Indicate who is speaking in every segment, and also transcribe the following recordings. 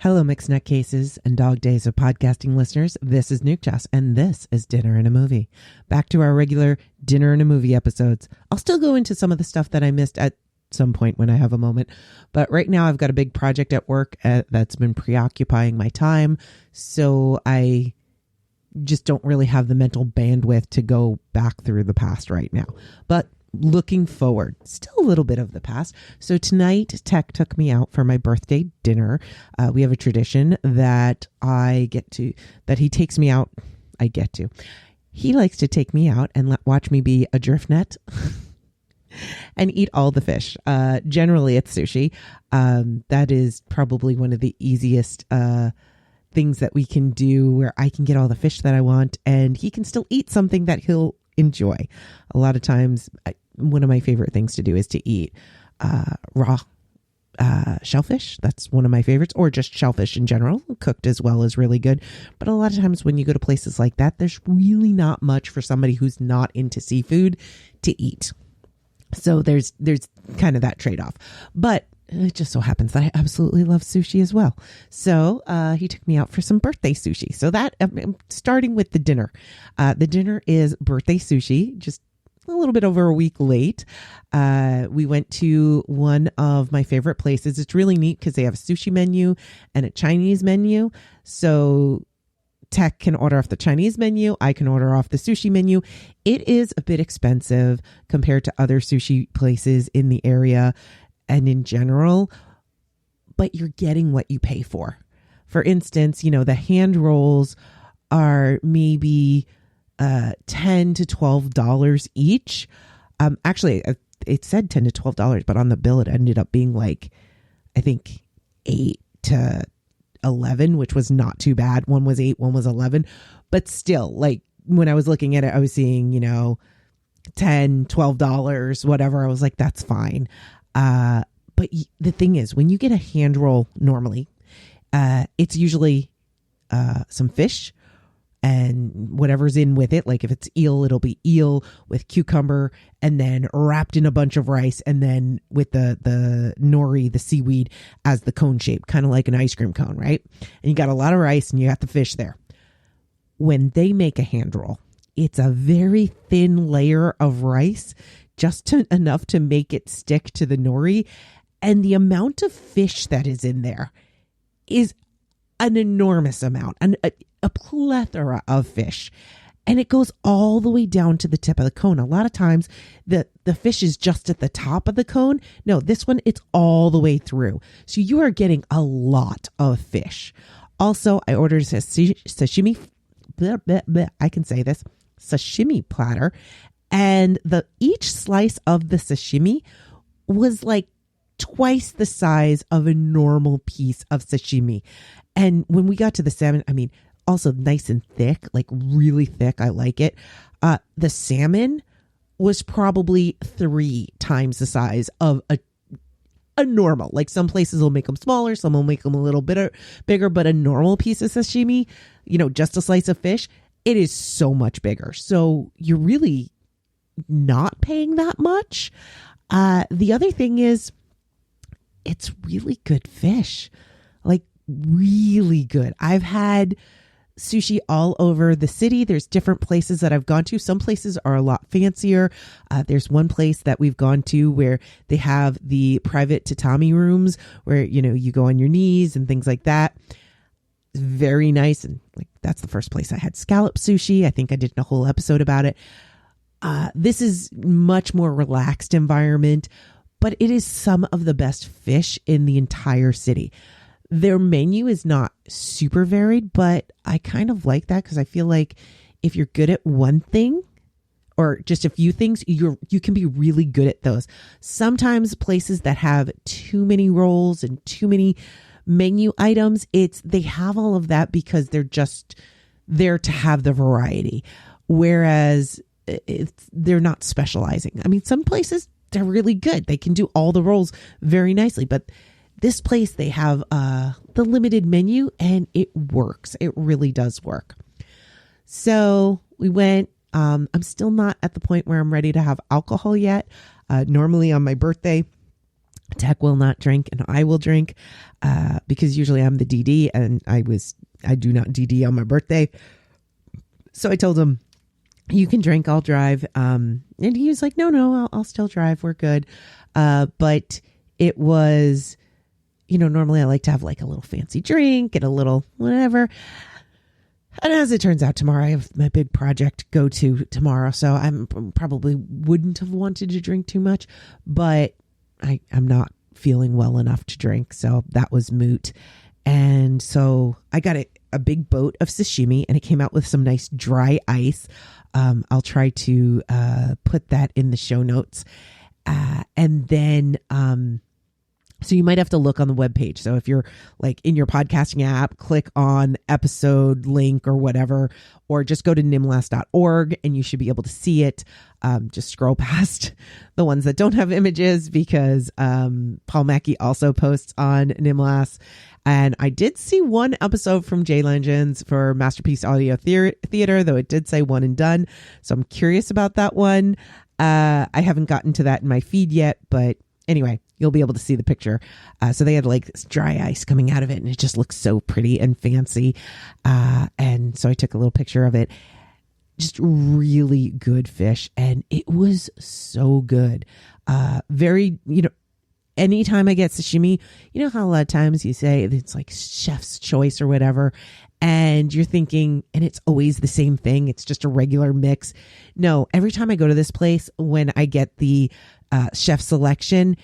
Speaker 1: Hello, mixed nutcases and dog days of podcasting listeners. This is Nuke Joss, and this is Dinner and a Movie. Back to our regular Dinner and a Movie episodes. I'll still go into some of the stuff that I missed at some point when I have a moment. But right now I've got a big project at work that's been preoccupying my time. So I just don't really have the mental bandwidth to go back through the past right now. But looking forward, still a little bit of the past. So tonight, Tech took me out for my birthday dinner. We have a tradition that he takes me out. He likes to take me out and watch me be a drift net and eat all the fish. Generally, it's sushi. That is probably one of the easiest things that we can do, where I can get all the fish that I want and he can still eat something that he'll enjoy. A lot of times, one of my favorite things to do is to eat raw shellfish. That's one of my favorites, or just shellfish in general. Cooked as well is really good. But a lot of times when you go to places like that, there's really not much for somebody who's not into seafood to eat. So there's kind of that trade-off. But it just so happens that I absolutely love sushi as well. So he took me out for some birthday sushi. So that, I'm starting with the dinner. The dinner is birthday sushi, just a little bit over a week late. We went to one of my favorite places. It's really neat because they have a sushi menu and a Chinese menu. So Tech can order off the Chinese menu. I can order off the sushi menu. It is a bit expensive compared to other sushi places in the area and in general, but you're getting what you pay for. For instance, the hand rolls are maybe $10 to $12 each. Actually, it said $10 to $12, but on the bill it ended up being like, I think 8 to 11, which was not too bad. One was 8, one was 11, but still, like, when I was looking at it, I was seeing, $10, $12, whatever. I was like, that's fine. But the thing is, when you get a hand roll normally, it's usually some fish and whatever's in with it. Like if it's eel, it'll be eel with cucumber and then wrapped in a bunch of rice, and then with the nori, the seaweed, as the cone shape, kind of like an ice cream cone, right? And you got a lot of rice and you got the fish there. When they make a hand roll, it's a very thin layer of rice, just enough to make it stick to the nori. And the amount of fish that is in there is an enormous amount, a plethora of fish. And it goes all the way down to the tip of the cone. A lot of times the fish is just at the top of the cone. No, this one, it's all the way through. So you are getting a lot of fish. Also, I ordered a sashimi. I can say this. Sashimi platter. And each slice of the sashimi was like twice the size of a normal piece of sashimi. And when we got to the salmon, also nice and thick, like really thick. I like it. The salmon was probably 3 times the size of a normal. Like some places will make them smaller, some will make them a little bit bigger, but a normal piece of sashimi, just a slice of fish, it is so much bigger. So you're really not paying that much. The other thing is, it's really good fish, like really good. I've had sushi all over the city. There's different places that I've gone to. Some places are a lot fancier. There's one place that we've gone to where they have the private tatami rooms where, you go on your knees and things like that. It's very nice. And like, that's the first place I had scallop sushi. I think I did a whole episode about it. This is much more relaxed environment, but it is some of the best fish in the entire city. Their menu is not super varied, but I kind of like that because I feel like if you're good at one thing or just a few things, you can be really good at those. Sometimes places that have too many rolls and too many menu items, they have all of that because they're just there to have the variety. Whereas they're not specializing. Some places, they're really good. They can do all the rolls very nicely, but this place, they have the limited menu and it works. It really does work. So we went. I'm still not at the point where I'm ready to have alcohol yet. Normally on my birthday, Tech will not drink and I will drink because usually I'm the DD and I do not DD on my birthday. So I told him, you can drink, I'll drive. And he was like, no, I'll still drive. We're good. But it was, normally I like to have like a little fancy drink and a little whatever. And as it turns out, tomorrow I have my big project to go to tomorrow. So I'm probably wouldn't have wanted to drink too much, but I'm not feeling well enough to drink. So that was moot. And so I got a big boat of sashimi and it came out with some nice dry ice. I'll try to put that in the show notes. And then, so you might have to look on the webpage. So if you're like in your podcasting app, click on episode link or whatever, or just go to nimlas.org and you should be able to see it. Just scroll past the ones that don't have images because Paul Mackey also posts on Nimlas. And I did see one episode from J Legends for Masterpiece Audio Theater, though it did say one and done. So I'm curious about that one. I haven't gotten to that in my feed yet, but anyway, you'll be able to see the picture. So they had like this dry ice coming out of it and it just looks so pretty and fancy. And so I took a little picture of it. Just really good fish. And it was so good. Very, anytime I get sashimi, you know how a lot of times you say it's like chef's choice or whatever, and you're thinking, and it's always the same thing. It's just a regular mix. No, every time I go to this place, when I get the chef selection,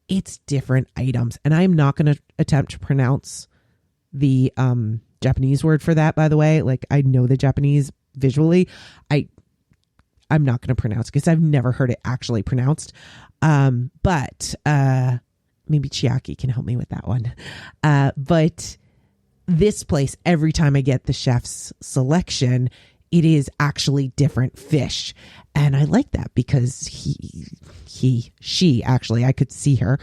Speaker 1: it's different items. And I'm not going to attempt to pronounce the Japanese word for that, by the way. Like I know the Japanese visually. I'm not going to pronounce because I've never heard it actually pronounced. But maybe Chiaki can help me with that one. But this place, every time I get the chef's selection, it is actually different fish. And I like that because she actually, I could see her.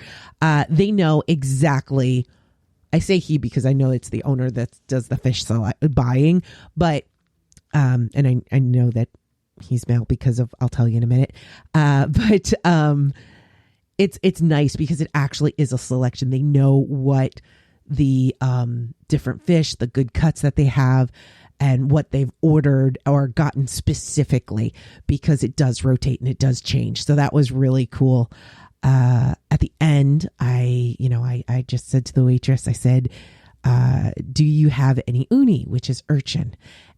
Speaker 1: They know exactly. I say he because I know it's the owner that does the fish buying, but, and I know that he's male because of, I'll tell you in a minute. But it's nice because it actually is a selection. They know what the different fish, the good cuts that they have, and what they've ordered or gotten specifically, because it does rotate and it does change. So that was really cool. At the end, I just said to the waitress, I said, do you have any uni, which is urchin?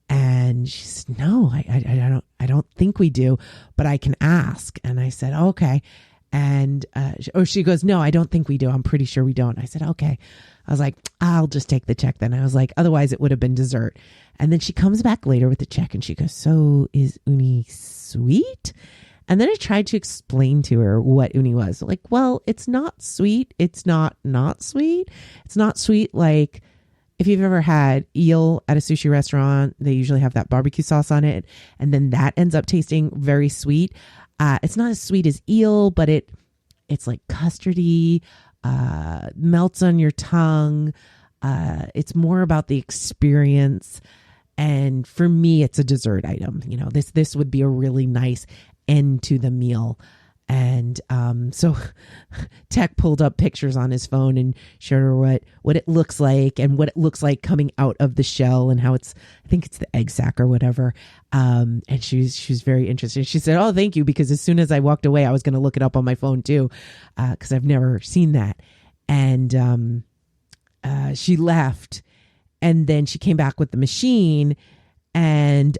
Speaker 1: And she said, no, I don't think we do, but I can ask. And I said, okay. And she goes, no, I don't think we do. I'm pretty sure we don't. I said, okay. I was like, I'll just take the check then. I was like, otherwise it would have been dessert. And then she comes back later with the check and she goes, so is uni sweet? And then I tried to explain to her what uni was. Like, well, it's not sweet. It's not sweet. It's not sweet. Like if you've ever had eel at a sushi restaurant, they usually have that barbecue sauce on it. And then that ends up tasting very sweet. It's not as sweet as eel, but it's like custardy, melts on your tongue. It's more about the experience. And for me, it's a dessert item. This would be a really nice end to the meal. And so Tech pulled up pictures on his phone and showed her what it looks like and what it looks like coming out of the shell and how I think it's the egg sac or whatever. And she was very interested. She said, oh, thank you. Because as soon as I walked away, I was going to look it up on my phone too, because I've never seen that. And she left and then she came back with the machine. And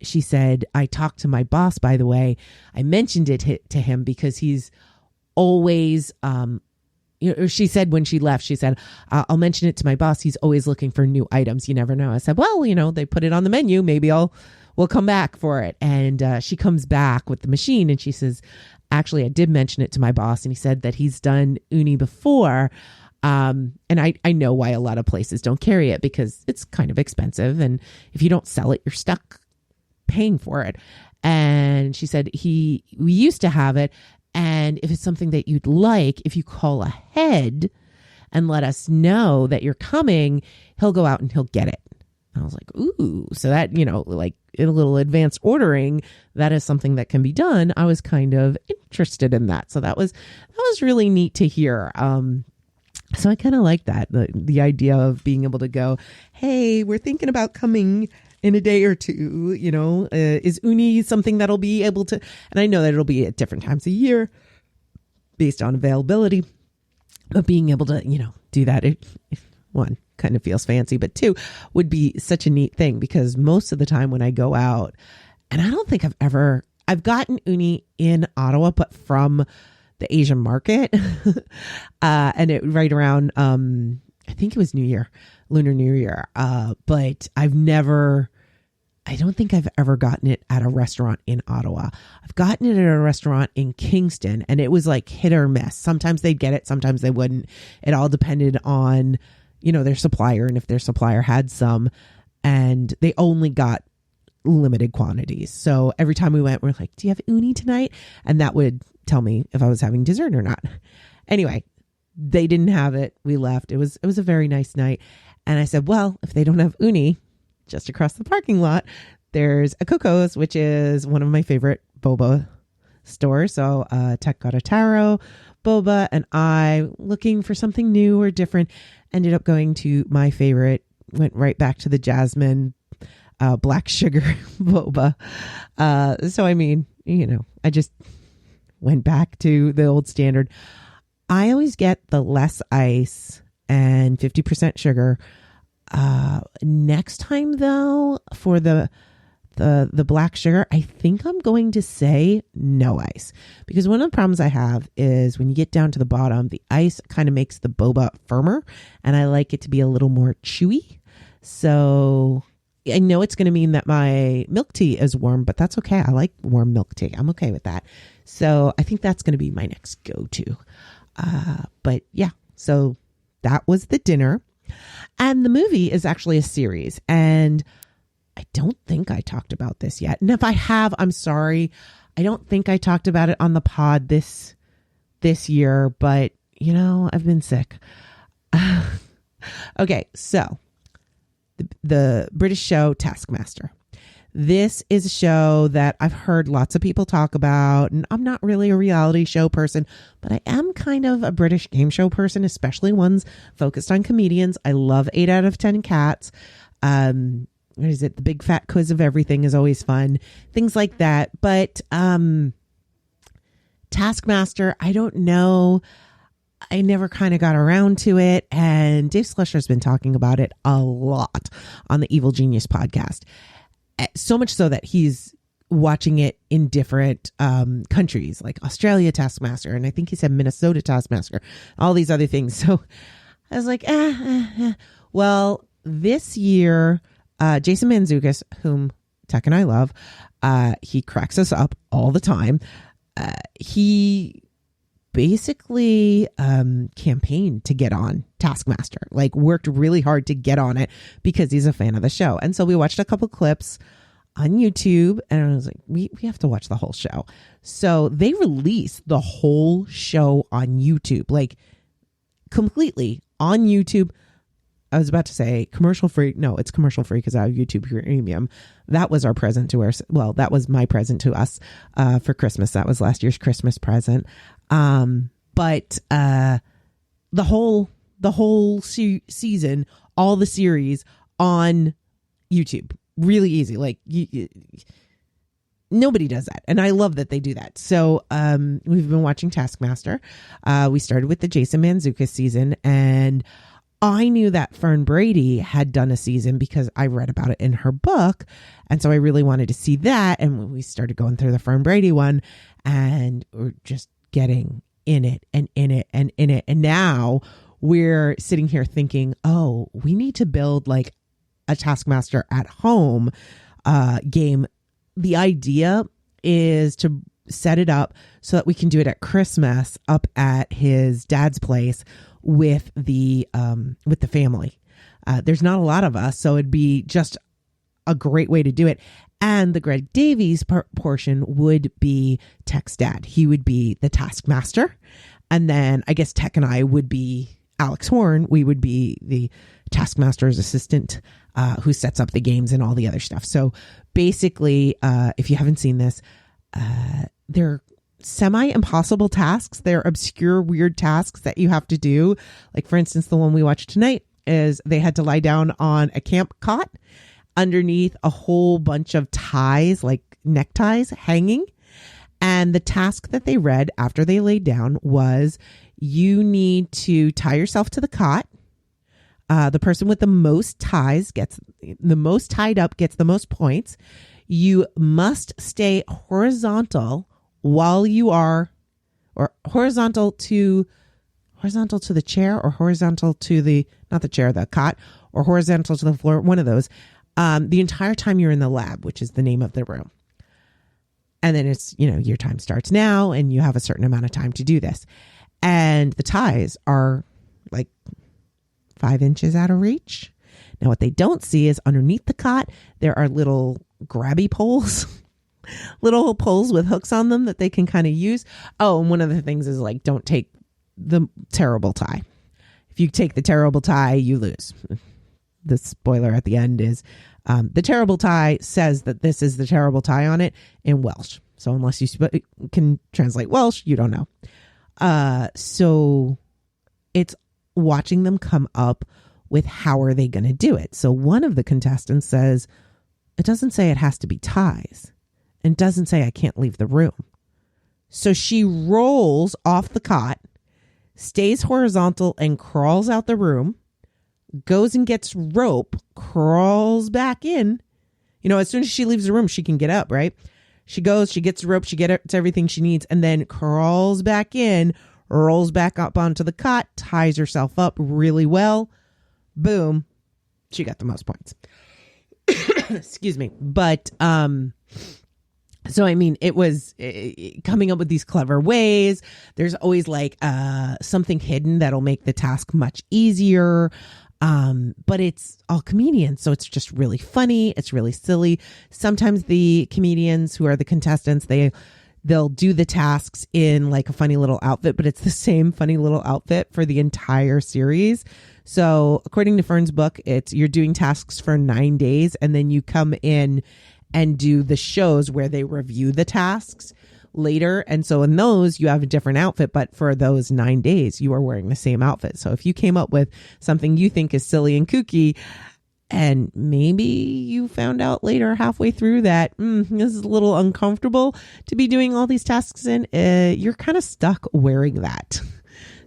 Speaker 1: she said, I talked to my boss, by the way. I mentioned it to him because he's always, she said when she left, she said, I'll mention it to my boss. He's always looking for new items. You never know. I said, well, they put it on the menu. Maybe we'll come back for it. And she comes back with the machine and she says, actually, I did mention it to my boss. And he said that he's done uni before. And I know why a lot of places don't carry it because it's kind of expensive. And if you don't sell it, you're stuck paying for it. And she said we used to have it. And if it's something that you'd like, if you call ahead and let us know that you're coming, he'll go out and he'll get it. I was like, ooh, so that, like in a little advanced ordering, that is something that can be done. I was kind of interested in that. So that was really neat to hear. So I kind of like that, the idea of being able to go, hey, we're thinking about coming in a day or two, is uni something that'll be able to, and I know that it'll be at different times a year based on availability, but being able to, do that, one, kind of feels fancy, but two, would be such a neat thing, because most of the time when I go out, and I don't think I've gotten uni in Ottawa, but from the Asian market, and it right around, I think it was Lunar New Year. But I don't think I've ever gotten it at a restaurant in Ottawa. I've gotten it at a restaurant in Kingston, and it was like hit or miss. Sometimes they'd get it, sometimes they wouldn't. It all depended on, their supplier, and if their supplier had some, and they only got limited quantities. So every time we went, we're like, do you have uni tonight? And that would tell me if I was having dessert or not. Anyway, they didn't have it. We left. It was a very nice night. And I said, well, if they don't have uni, just across the parking lot, there's a Coco's, which is one of my favorite boba stores. So Tech got a taro boba, and I, looking for something new or different, ended up going to my favorite, went right back to the jasmine black sugar boba. So, I mean, I just went back to the old standard. I always get the less ice and 50% sugar. Next time though, for the black sugar, I think I'm going to say no ice, because one of the problems I have is when you get down to the bottom, the ice kind of makes the boba firmer, and I like it to be a little more chewy. So I know it's going to mean that my milk tea is warm, but that's okay. I like warm milk tea. I'm okay with that. So I think that's going to be my next go-to. But yeah, so that was the dinner. And the movie is actually a series. And I don't think I talked about this yet. And if I have, I'm sorry. I don't think I talked about it on the pod this year, but I've been sick. Okay, so the British show Taskmaster. This is a show that I've heard lots of people talk about, and I'm not really a reality show person, but I am kind of a British game show person, especially ones focused on comedians. I love 8 out of 10 Cats. What is it? The Big Fat Quiz of Everything is always fun. Things like that. But Taskmaster, I don't know. I never kind of got around to it. And Dave Slusher's been talking about it a lot on the Evil Genius podcast. So much so that he's watching it in different countries, like Australia Taskmaster, and I think he said Minnesota Taskmaster, all these other things. So I was like, Well, this year, Jason Mantzoukas, whom Tech and I love, he cracks us up all the time. He basically campaigned to get on Taskmaster, like worked really hard to get on it because he's a fan of the show. And so we watched a couple clips on YouTube, and I was like, we have to watch the whole show. So they released the whole show on YouTube, like completely on YouTube. I was about to say commercial free. No, it's commercial free because I have YouTube Premium. That was our present to us. Well, that was my present to us for Christmas. That was last year's Christmas present. But the whole season, all the series on YouTube, really easy. Like nobody does that, and I love that they do that. So we've been watching Taskmaster. We started with the Jason Mantzoukas season, and I knew that Fern Brady had done a season because I read about it in her book. And so I really wanted to see that. And when we started going through the Fern Brady one, and we're just getting in it and in it and in it. And now we're sitting here thinking, oh, we need to build like a Taskmaster at home game. The idea is to set it up so that we can do it at Christmas up at his dad's place with the family. There's not a lot of us, so it'd be just a great way to do it. And the Greg Davies portion would be Tech's dad. He would be the Taskmaster. And then I guess Tech and I would be Alex Horn. We would be the TaskMaster's assistant who sets up the games and all the other stuff. So basically, if you haven't seen this, they're semi-impossible tasks. They're obscure, weird tasks that you have to do. Like, for instance, the one we watched tonight is they had to lie down on a camp cot underneath a whole bunch of ties, like neckties hanging. And the task that they read after they laid down was, you need to tie yourself to the cot. The person with the most ties gets the most tied up, gets the most points. You must stay horizontal while you are, or horizontal to the chair, or horizontal to the, not the chair, the cot, or horizontal to the floor, one of those, the entire time you're in the lab, which is the name of the room. And then it's, your time starts now and you have a certain amount of time to do this. And the ties are like 5 inches out of reach. Now, what they don't see is underneath the cot, there are little grabby poles, little poles with hooks on them that they can kind of use. Oh, and one of the things is like, don't take the terrible tie. If you take the terrible tie, you lose. The spoiler at the end is the terrible tie says that this is the terrible tie on it in Welsh. So unless you can translate Welsh, you don't know. So it's watching them come up with how are they going to do it. So one of the contestants says, it doesn't say it has to be ties, and doesn't say I can't leave the room. So she rolls off the cot, stays horizontal and crawls out the room, goes and gets rope, crawls back in. As soon as she leaves the room, she can get up, right? She goes, she gets rope, she gets everything she needs, and then crawls back in, rolls back up onto the cot, ties herself up really well. Boom. She got the most points. Excuse me. But, so, it was coming up with these clever ways. There's always like something hidden that'll make the task much easier. But it's all comedians, so it's just really funny. It's really silly. Sometimes the comedians who are the contestants, they'll do the tasks in like a funny little outfit, but it's the same funny little outfit for the entire series. So according to Fern's book, you're doing tasks for 9 days, and then you come in and do the shows where they review the tasks later. And so in those, you have a different outfit, but for those 9 days, you are wearing the same outfit. So if you came up with something you think is silly and kooky, and maybe you found out later halfway through that this is a little uncomfortable to be doing all these tasks in, you're kind of stuck wearing that.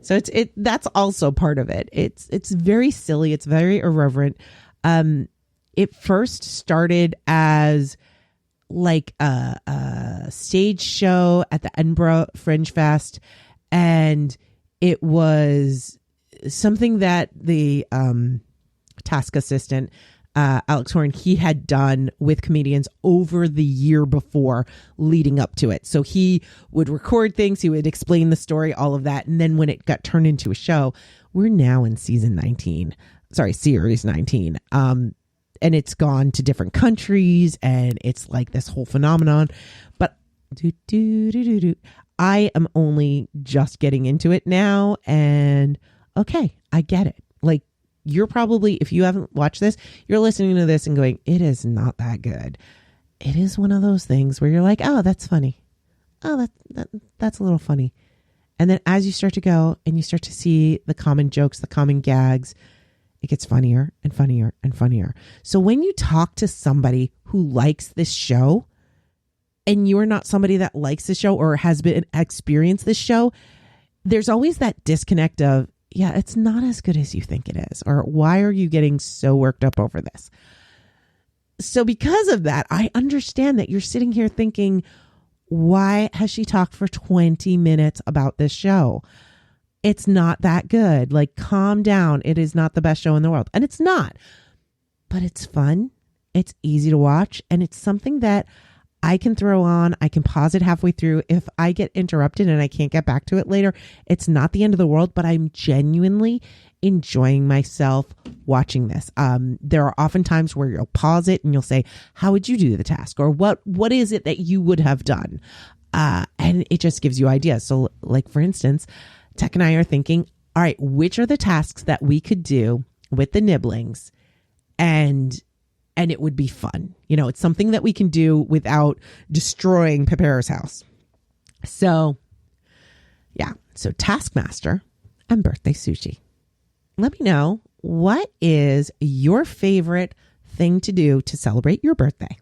Speaker 1: So that's also part of it. It's very silly. It's very irreverent. It first started as like a stage show at the Edinburgh Fringe Fest, and it was something that the task assistant Alex Horn, he had done with comedians over the year before leading up to it. So he would record things, he would explain the story, all of that, and then when it got turned into a show, we're now in series 19, and it's gone to different countries, and it's like this whole phenomenon. But I am only just getting into it now, and okay, I get it. Like, you're probably, if you haven't watched this, you're listening to this and going, it is not that good. It is one of those things where you're like, oh, that's funny. Oh, that's a little funny. And then as you start to go and you start to see the common jokes, the common gags, it gets funnier and funnier and funnier. So when you talk to somebody who likes this show, and you're not somebody that likes the show or has been experienced this show, there's always that disconnect of, yeah, it's not as good as you think it is. Or why are you getting so worked up over this? So because of that, I understand that you're sitting here thinking, why has she talked for 20 minutes about this show? It's not that good. Like, calm down. It is not the best show in the world. And it's not. But it's fun. It's easy to watch. And it's something that I can throw on. I can pause it halfway through. If I get interrupted and I can't get back to it later, it's not the end of the world, but I'm genuinely enjoying myself watching this. There are often times where you'll pause it and you'll say, how would you do the task? Or what is it that you would have done? And it just gives you ideas. So like, for instance, Tech and I are thinking, all right, which are the tasks that we could do with the nibblings, and it would be fun. You know, it's something that we can do without destroying Pepera's house. So, yeah. So Taskmaster and birthday sushi. Let me know, what is your favorite thing to do to celebrate your birthday?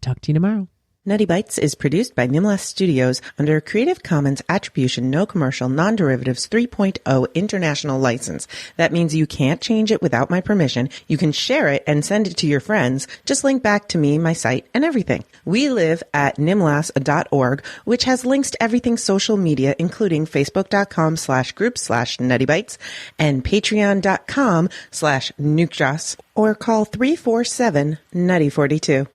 Speaker 1: Talk to you tomorrow.
Speaker 2: Nutty Bites is produced by Nimlas Studios under a Creative Commons Attribution No Commercial Non-Derivatives 3.0 International License. That means you can't change it without my permission. You can share it and send it to your friends. Just link back to me, my site, and everything. We live at nimlas.org, which has links to everything social media, including facebook.com/group/nuttybites and patreon.com/nukejoss, or call 347-NUTTY42.